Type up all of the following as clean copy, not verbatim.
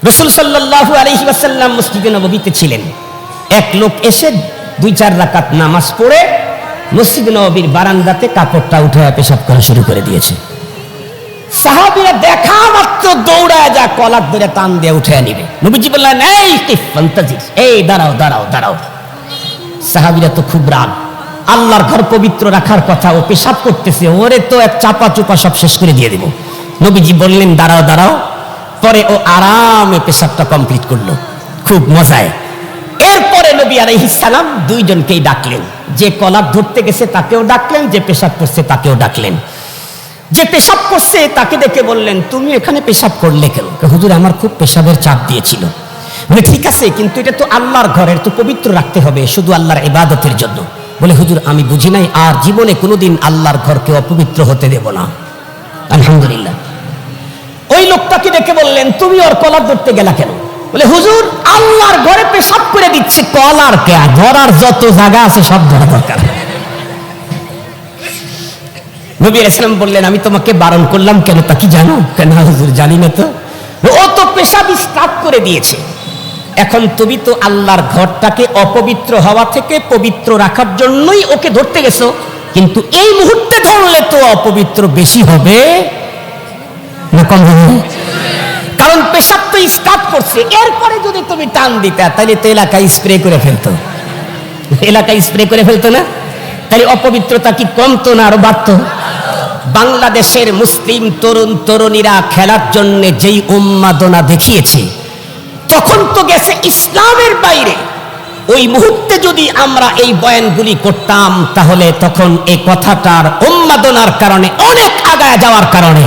রাসূল সাল্লাল্লাহু আলাইহি ওয়াসাল্লাম মসজিদে নববীতে ছিলেন। এক লোক এসে 2-4 রাকাত নামাজ পড়ে মসজিদে নববীর বারান্দাতে কাপড়টা উঠায় পেশাব করা শুরু করে দিয়েছে। সাহাবীরা দেখা মাত্র দৌড়ায় যা কলার ধরে টান দিয়ে উঠায় নিবে। নবীজি বললেন, এই ফান্তাজির, এই দাঁড়াও দাঁড়াও দাঁড়াও। সাহাবীরা তো খুব রাগ, আল্লাহর ঘর পবিত্র রাখার কথা, ও পেশাব করতেছে, ওরে তো এক চাপা চুপা সব শেষ করে দিয়ে দেব। নবীজি বললেন, দাঁড়াও দাঁড়াও। পরে ও আরামে পেশাবটা কমপ্লিট করলো খুব মজায়। এরপরে নবী আলাইহিস সালাম দুইজনকেই ডাকলেন, যে কলার ধরতে গেছে তাকেও ডাকলেন, যে পেশাব করছে তাকেও ডাকলেন। যে পেশাব করছে তাকে ডেকে বললেন, তুমি এখানে পেশাব করলে কেন? হুজুর, আমার খুব পেশাবের চাপ দিয়েছিল। বলে, ঠিক আছে, কিন্তু এটা তো আল্লাহর ঘরের, তো পবিত্র রাখতে হবে শুধু আল্লাহর ইবাদতের জন্য। বলে, হুজুর, আমি বুঝি নাই, আর জীবনে কোনোদিন আল্লাহর ঘরকে অপবিত্র হতে দেব না। আলহামদুলিল্লাহ। ওই লোকটাকে ডেকে বললেন, তুমি ওর কলার ধরতে গেলা কেন? বলে, হুজুর, আল্লাহর ঘরে পেশাব করে দিচ্ছে, কলার কে, ধরার যত জায়গা আছে সব ধরা দরকার। নবী আলাইহিস সালাম বললেন, আমি তোমাকে বারণ করলাম কেন তা কি জানো? কেন হুজুর, জানি না তো। ও তো পেশাব স্টার্ট করে দিয়েছে। এখন তুমি তো আল্লাহর ঘরটাকে অপবিত্র হওয়া থেকে পবিত্র রাখার জন্যই ওকে ধরতে গেছো, কিন্তু এই মুহূর্তে ধরলে তো অপবিত্র বেশি হবে না কম হবে? কারণ পেশাব তো স্টার্ট করছে, এরপরে যদি তুমি টান দিতে তাহলে তো এলাকায় স্প্রে করে ফেলতো, এলাকায় স্প্রে করে ফেলতো না? তাহলে অপবিত্রতা কি কমতো না আরো বাড়তো? বাংলাদেশের মুসলিম তরুণ তরুণীরা খেলার জন্য যেই উন্মাদনা দেখিয়েছে, তখন তো গেছে ইসলামের বাইরে। ওই মুহূর্তে যদি আমরা এই বয়ানগুলি করতাম, তাহলে তখন এই কথাটার উন্মাদনার কারণে, অনেক আগায় যাওয়ার কারণে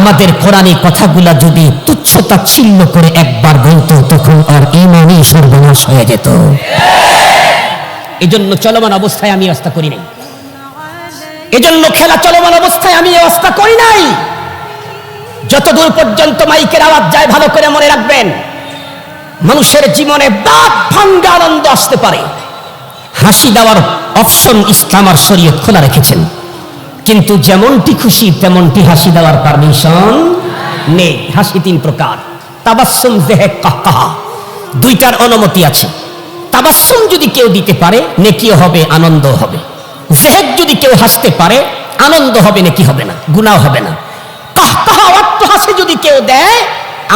আমাদের কোরআনী কথাগুলা যদি তুচ্ছতাচ্ছিল্য করে একবার বলতো, তখন আর ঈমানই সর্বনাশ হয়ে যেত। এজন্য চলমান অবস্থায় আমি ওয়াস্তা করি নাই, এজন্য খেলা চলমান অবস্থায় আমি ওয়াস্তা করি নাই। যতদূর পর্যন্ত মাইকের আওয়াজ যায়, ভালো করে মনে রাখবেন, মানুষের জীবনে বাপ ভাঙ্গা আনন্দ আসতে পারে। হাসি দেওয়ার অপশন ইসলাম আর শরীয়ত খোলা রেখেছেন, কিন্তু যেমনটি খুশি তেমনটি হাসি দেওয়ার পারমিশন নেই। হাসি 3 প্রকার, তাবাসসুম, যিহক, কাহকাহা, 2টার অনুমতি আছে। তাবাসসুম যদি কেউ দিতে পারে, নেকিও হবে, আনন্দ হবে। যিহক যদি কেউ হাসতে পারে, আনন্দ হবে, নেকি হবে না, গুনাহ হবে না। কাহকাহা, অট্টহাসি যদি কেউ দেয়,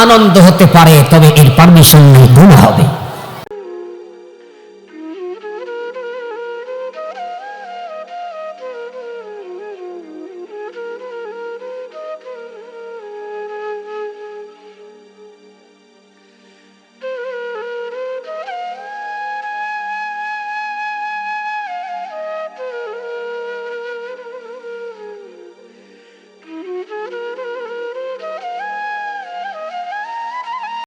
আনন্দ হতে পারে, তবে এর পারমিশন নেই, গুনাহ হবে।